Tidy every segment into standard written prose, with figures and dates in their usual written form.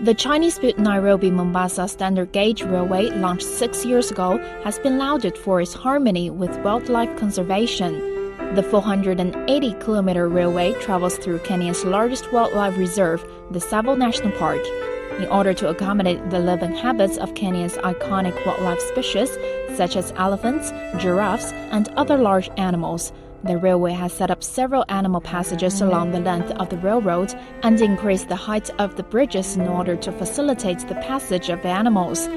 The Chinese-built Nairobi-Mumbai standard gauge railway, launched 6 years ago, has been lauded for its harmony with wildlife conservation. The 480-kilometer railway travels through Kenya's largest wildlife reserve, the Tsavo National Park. In order to accommodate the living habits of Kenya's iconic wildlife species, such as elephants, giraffes, and other large animals, the railway has set up several animal passages along the length of the railroad and increased the height of the bridges in order to facilitate the passage of animals.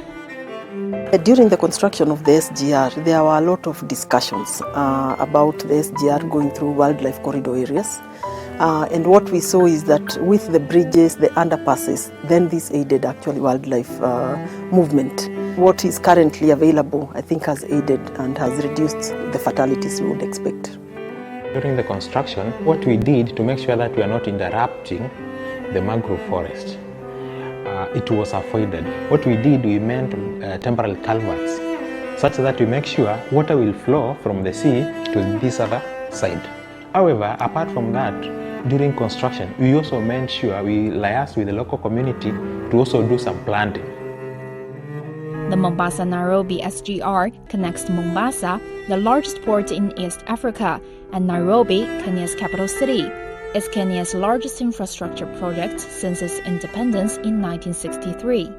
During the construction of the SGR, there were a lot of discussions about the SGR going through wildlife corridor areas. And what we saw is that with the bridges, the underpasses, then this aided actually wildlife movement. What is currently available, I think, has aided and has reduced the fatalities we would expect. During the construction, what we did to make sure that we are not interrupting the mangrove forest, it was avoided. What we did, we made temporary culverts, such that we make sure water will flow from the sea to this other side. However, apart from that, during construction, we also made sure we liaised with the local community to also do some planting. The Mombasa-Nairobi SGR connects Mombasa, the largest port in East Africa, and Nairobi, Kenya's capital city. It's Kenya's largest infrastructure project since its independence in 1963.